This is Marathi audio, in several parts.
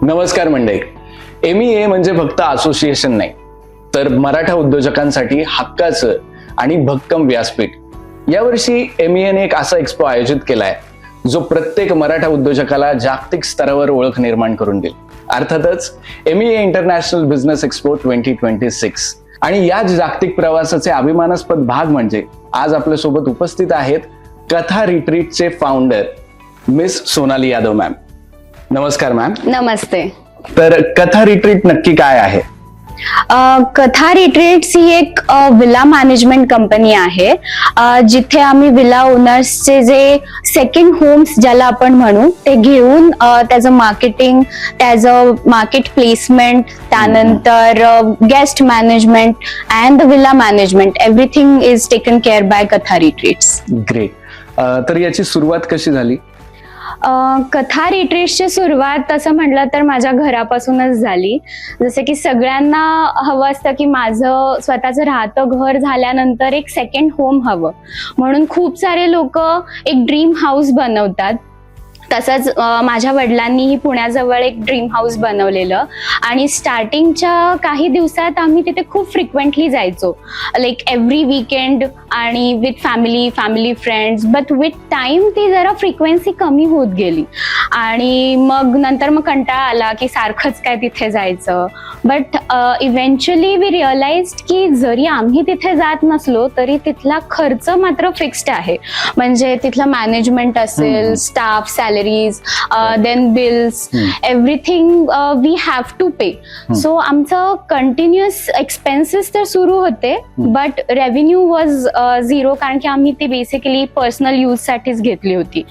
नमस्कार मंडळी. MEA म्हणजे फक्त असोसिएशन नाही, तर मराठा उद्योजकांसाठी हक्काचं आणि भक्कम व्यासपीठ. यावर्षी MEAने एक असा एक्स्पो आयोजित केलाय जो प्रत्येक मराठा उद्योजकाला जागतिक स्तरावर ओळख निर्माण करून देईल. अर्थातच MEA इंटरनॅशनल बिझनेस एक्स्पो 2026. आणि या जागतिक प्रवासाचे अभिमानास्पद भाग म्हणजे आज आपल्यासोबत उपस्थित आहेत कथा रिट्रीटचे founder miss Sonali Yadav ma'am. नमस्कार मॅम. नमस्ते. तर कथा रिट्रीट नक्की काय आहे? कथा रिट्रीट्स ही एक विला मॅनेजमेंट कंपनी आहे, जिथे आम्ही विला ओनर्सचे जे सेकंड होम्स ज्याला आपण म्हणू ते घेऊन त्याचं मार्केटिंग, त्याचं मार्केट प्लेसमेंट, त्यानंतर guest management and the villa management, everything is taken care by Katha retreats. Great. तर याची सुरुवात कशी झाली? कथा रिट्रीटची सुरुवात असं म्हटलं तर माझ्या घरापासूनच झाली. जसं की सगळ्यांना हवं असतं की माझं स्वतःचं राहतं घर झाल्यानंतर एक सेकंड होम हवं, म्हणून खूप सारे लोक एक ड्रीम हाऊस बनवतात. तसंच माझ्या वडिलांनीही पुण्याजवळ एक ड्रीम हाऊस बनवलेलं आणि स्टार्टिंगच्या काही दिवसात आम्ही तिथे खूप फ्रिक्वेंटली जायचो, लाईक एव्हरी वीकेंड आणि with family friends. But with time ती जरा फ्रिक्वेन्सी कमी होत गेली आणि मग नंतर कंटाळा आला की सारखंच काय तिथे जायचं. बट इव्हेंच्युअली वी रिअलाइज की जरी आम्ही तिथे जात नसलो तरी तिथला खर्च मात्र फिक्स्ड आहे. म्हणजे तिथला मॅनेजमेंट असेल, staff, salaries, then bills, everything we have to pay. So आमचं कंटिन्युअस एक्सपेन्सेस तर सुरू होते, बट रेव्हेन्यू वॉज झिरो, कारण की आम्ही ती बेसिकली पर्सनल यूज साठीच घेतली होती.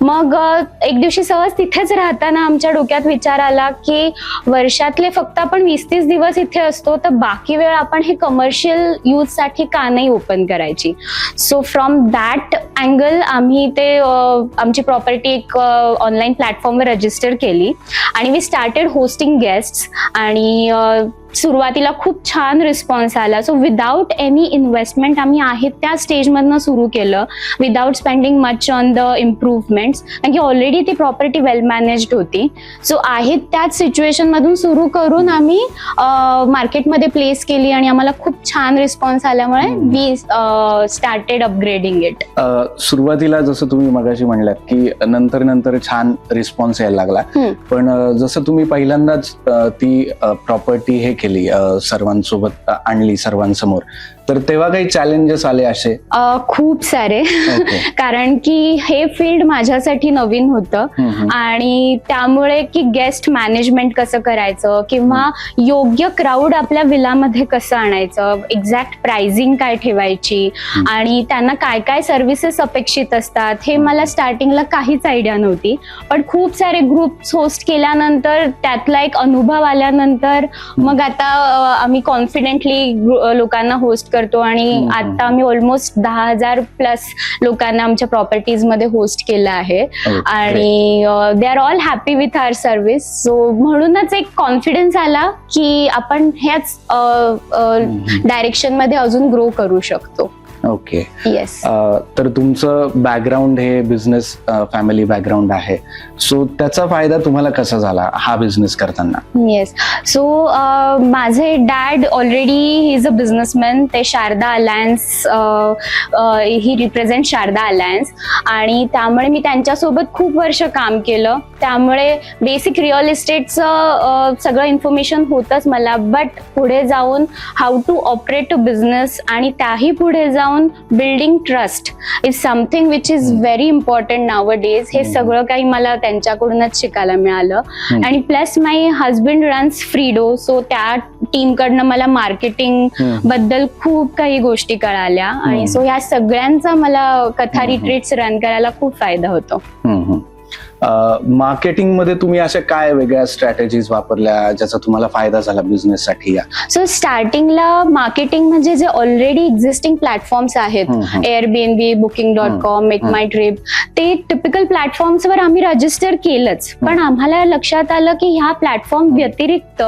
मग एक दिवशी सहज तिथेच राहताना आमच्या डोक्यात विचार आला की वर्षातले फक्त आपण 20-30 दिवस इथे असतो, तर बाकी वेळ आपण हे कमर्शियल यूज साठी का नाही ओपन करायची. सो फ्रॉम दॅट अँगल आम्ही ते आमची प्रॉपर्टी एक ऑनलाईन प्लॅटफॉर्मवर रजिस्टर केली आणि वी स्टार्टेड होस्टिंग गेस्ट्स. आणि सुरुवातीला खूप छान रिस्पॉन्स आला. सो विदाउट एनी इन्व्हेस्टमेंट आम्ही आहे त्या स्टेजमधनं सुरू केलं, without spending much on the improvements, कारण की ऑलरेडी ती प्रॉपर्टी वेल मॅनेज्ड होती. सो आहे त्याच सिच्युएशन मधून सुरू करून आम्ही मार्केटमध्ये प्लेस केली आणि आम्हाला खूप छान रिस्पॉन्स आल्यामुळे वी स्टार्टेड अपग्रेडिंग इट. सुरुवातीला जसं तुम्ही मगाशी म्हणलात की नंतर छान रिस्पॉन्स यायला लागला, पण जसं तुम्ही पहिल्यांदाच ती प्रॉपर्टी हे केली, सर्वांसोबत आणली सर्वांसमोर, तर तेव्हा काही चॅलेंजेस आले असे? खूप सारे. कारण की हे फील्ड माझ्यासाठी नवीन होतं आणि त्यामुळे की गेस्ट मॅनेजमेंट कसं करायचं किंवा योग्य क्राऊड आपल्या विलामध्ये कसं आणायचं, एक्झॅक्ट प्राइसिंग काय ठेवायची आणि त्यांना काय काय सर्व्हिसेस अपेक्षित असतात, हे मला स्टार्टिंगला काहीच आयडिया नव्हती. पण खूप सारे ग्रुप्स होस्ट केल्यानंतर त्यातला एक अनुभव आल्यानंतर मग आता आम्ही कॉन्फिडेंटली लोकांना होस्ट करतो आणि आता आम्ही ऑलमोस्ट 10,000+ लोकांना आमच्या प्रॉपर्टीज मध्ये होस्ट केलं आहे आणि they are all happy with our service. So म्हणूनच एक कॉन्फिडन्स आला की आपण ह्याच डायरेक्शन मध्ये अजून ग्रो करू शकतो. ओके. येस. तर तुमचं बॅकग्राऊंड हे बिझनेस फॅमिली बॅकग्राऊंड आहे, सो त्याचा फायदा तुम्हाला कसा झाला हा बिझनेस करताना? येस. सो माझे dad already he is a businessman. ते शारदा अलायन्स, ही रिप्रेझेंट शारदा अलायन्स आणि त्यामुळे मी त्यांच्यासोबत खूप वर्ष काम केलं. त्यामुळे बेसिक रिअल इस्टेटचं सगळं इन्फॉर्मेशन होतंच मला. बट पुढे जाऊन how to operate a business आणि त्याही पुढे जाऊन building trust is something which is very important nowadays. हे सगळं काही मला त्यांच्याकडूनच शिकायला मिळालं. आणि plus my husband runs Freedo, so त्या टीम कडनं मला मार्केटिंग बद्दल खूप काही गोष्टी कळाल्या आणि सो ह्या सगळ्यांचा मला कथा रिट्रीट्स रन करायला खूप फायदा होतो. मार्केटिंग मध्ये तुम्ही अशा काय वेगळ्या स्ट्रॅटेजीज वापरल्या ज्याचा तुम्हाला फायदा झाला बिझनेस साठी? सो स्टार्टिंगला मार्केटिंग म्हणजे जे ऑलरेडी एक्झिस्टिंग प्लॅटफॉर्म्स आहेत, Airbnb, Booking.com, मेक माय ट्रिप, ते टिपिकल प्लॅटफॉर्म्सवर आम्ही रजिस्टर केलंच, पण आम्हाला लक्षात आलं की ह्या प्लॅटफॉर्म व्यतिरिक्त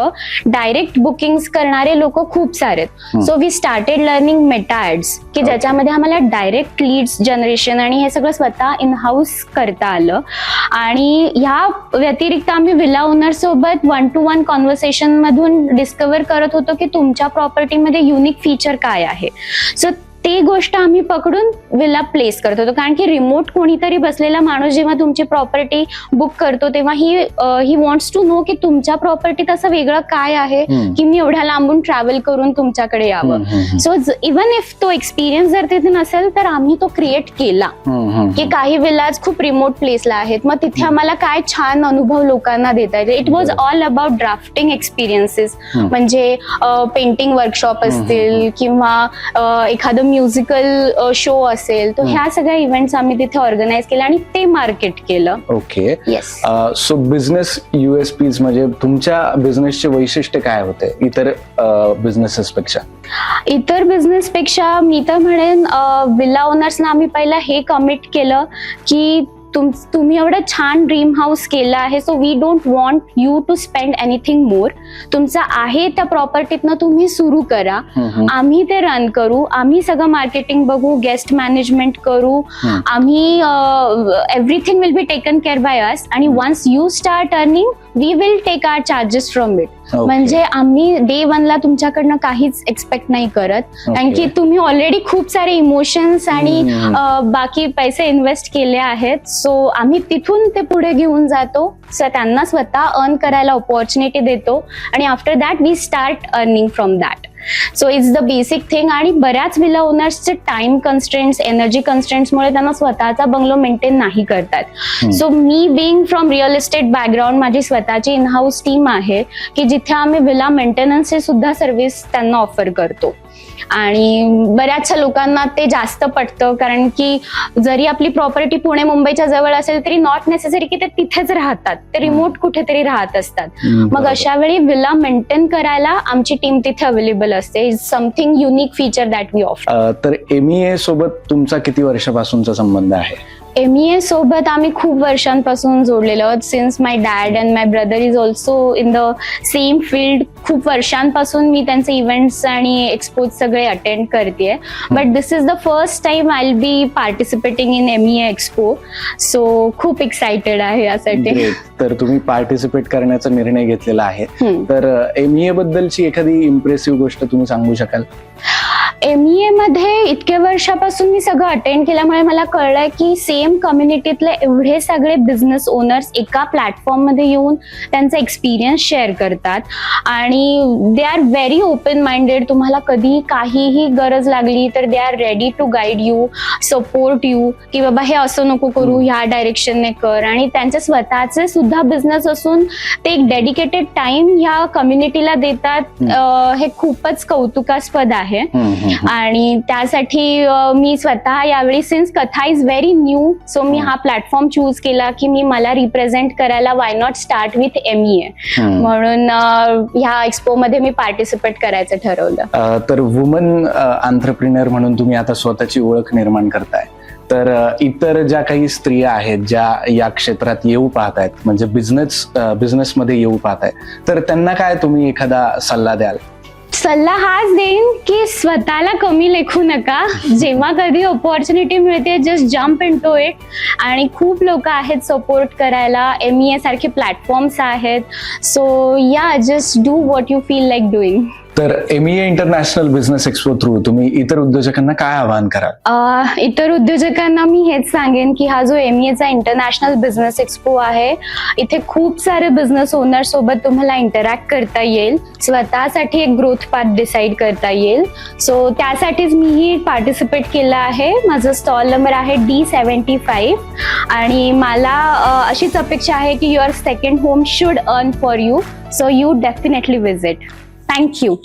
डायरेक्ट बुकिंग्स करणारे लोक खूप सारे आहेत. So we started learning Meta ads, की ज्याच्यामध्ये आम्हाला डायरेक्ट लीड्स जनरेशन आणि हे सगळं स्वतः इन हाऊस करता आलं. आणि ह्या व्यतिरिक्त आम्ही विला ओनर सोबत 1-to-1 कॉन्व्हर्सेशन मधून डिस्कवर करत होतो की तुमच्या प्रॉपर्टीमध्ये युनिक फीचर काय आहे. सो ते गोष्ट आम्ही पकडून विला प्लेस करत होतो, कारण की रिमोट कोणीतरी बसलेला माणूस जेव्हा तुमची प्रॉपर्टी बुक करतो तेव्हा ही वॉन्ट्स टू नो की तुमच्या प्रॉपर्टीत असं वेगळं काय आहे की मी एवढ्या लांबून ट्रॅव्हल करून तुमच्याकडे यावं. सो इवन इफ तो एक्सपिरियन्स जर तिथे नसेल तर आम्ही तो क्रिएट केला की काही विलाज खूप रिमोट प्लेसला आहेत, मग तिथे आम्हाला काय छान अनुभव लोकांना देता येते. It was all about drafting experiences, म्हणजे पेंटिंग वर्कशॉप असतील किंवा एखादं म्युझिकल शो असेल, तर ह्या सगळ्या इव्हेंट्स आम्ही तिथे ऑर्गनाईज केले आणि ते मार्केट केलं. Okay. Yes. So business USPs म्हणजे तुमच्या बिझनेसचे वैशिष्ट्य काय होते इतर बिझनेसेस पेक्षा? इतर बिझनेस पेक्षा मी तर म्हणेन विला ओनर्सना आम्ही पहिला हे कमिट केलं की तुम्ही एवढं छान ड्रीम हाऊस केलं आहे, so we don't want you to spend anything more. तुमचं आहे त्या प्रॉपर्टीतनं तुम्ही सुरू करा, आम्ही ते रन करू, आम्ही सगळं मार्केटिंग बघू, गेस्ट मॅनेजमेंट करू, आम्ही everything will be taken care by us, आणि once you start earning we will take our charges from it. म्हणजे आम्ही डे 1ला तुमच्याकडनं काहीच एक्सपेक्ट नाही करत, कारण की तुम्ही ऑलरेडी खूप सारे इमोशन्स आणि बाकी पैसे इन्व्हेस्ट केले आहेत. सो आम्ही तिथून ते पुढे घेऊन जातो, सो त्यांना स्वतः अर्न करायला ऑपॉर्च्युनिटी देतो आणि after that we start earning from that. So it's the basic thing. आणि बऱ्याच विला ओनर्सचे टाइम कन्स्ट्रेंट्स, एनर्जी कन्स्ट्रेंट्समुळे त्यांना स्वतःचा बंगलो मेंटेन नाही करतात. सो मी being from real estate background, माझी स्वतःची इन हाऊस टीम आहे की जिथे आम्ही विला मेंटेनन्सचे सुद्धा सर्व्हिस त्यांना ऑफर करतो. आणि बऱ्याचशा लोकांना ते जास्त पटतं, कारण की जरी आपली प्रॉपर्टी पुणे मुंबईच्या जवळ असेल तरी नॉट नेसेसरी की ते तिथेच राहतात, ते रिमोट कुठेतरी राहत असतात. मग अशा वेळी विला मेंटेन करायला आमची टीम तिथे अवेलेबल असते. Is something unique feature that we offer. तर MEA सोबत तुमचा किती वर्षापासूनचा संबंध आहे? MEA सोबत आम्ही खूप वर्षांपासून जोडलेलो आहोत. Since my dad and my brother is also in the same field. खूप वर्षांपासून मी त्यांचे इव्हेंट्स आणि एक्सपोज सगळे अटेंड करते. But this is the first time I will be participating in MEA expo. So खूप एक्साइटेड आहे यासाठी. तर तुम्ही पार्टिसिपेट करण्याचा निर्णय घेतलेला आहे. तर MEA बद्दलची एखादी इम्प्रेसिव्ह गोष्ट तुम्ही सांगू शकाल? MEA मध्ये इतक्या वर्षापासून मी सगळं अटेंड केल्यामुळे मला कळलंय की सेम कम्युनिटीतले एवढे सगळे बिझनेस ओनर्स एका प्लॅटफॉर्म मध्ये येऊन त्यांचा एक्सपिरियन्स शेअर करतात आणि they are very open minded. तुम्हाला कधी काहीही गरज लागली तर they are ready to guide you, support you, की बाबा हे असं नको करू, ह्या डायरेक्शनने कर. आणि त्यांचे स्वतःचे सुद्धा बिझनेस असून ते एक डेडिकेटेड टाइम ह्या कम्युनिटीला देतात. हे खूपच कौतुकास्पद आहे. आणि त्यासाठी मी स्वतः यावेळी, सिन्स कथा इज व्हेरी न्यू, सो मी हा प्लॅटफॉर्म चूज केला की मी मला रिप्रेझेंट करायला why not start with MEA. म्हणून ह्या एक्सपो मध्ये मी पार्टिसिपेट करायचं ठरवलं. तर वुमन एंटरप्रेन्योर म्हणून तुम्ही आता स्वतःची ओळख निर्माण करताय. तर इतर ज्या काही स्त्रिया आहेत ज्या या क्षेत्रात येऊ पाहतायत, म्हणजे बिझनेसमध्ये येऊ पाहताय, तर त्यांना काय तुम्ही एखादा सल्ला द्याल? सल्ला हाच देईन की स्वतःला कमी लेखू नका. जेव्हा कधी ऑपॉर्च्युनिटी मिळते just jump into it. आणि खूप लोक आहेत सपोर्ट करायला, MEA सारखे प्लॅटफॉर्म्स आहेत. सो या, just do what you feel like doing. तर MEA international business expo through तुम्ही इतर उद्योजकांना काय आवाहन कराल? इतर उद्योजकांना मी हेच सांगेन की हा जो MEAचा इंटरनॅशनल बिझनेस एक्सपो आहे, इथे खूप सारे बिझनेस ओनर सोबत तुम्हाला इंटरॅक्ट करता येईल, स्वतःसाठी एक ग्रोथ पाथ डिसाईड करता येईल. सो त्यासाठीच मीही पार्टिसिपेट केलं आहे. माझं स्टॉल नंबर आहे D75 आणि मला अशीच अपेक्षा आहे की your second home should earn for you. So you definitely visit. Thank you.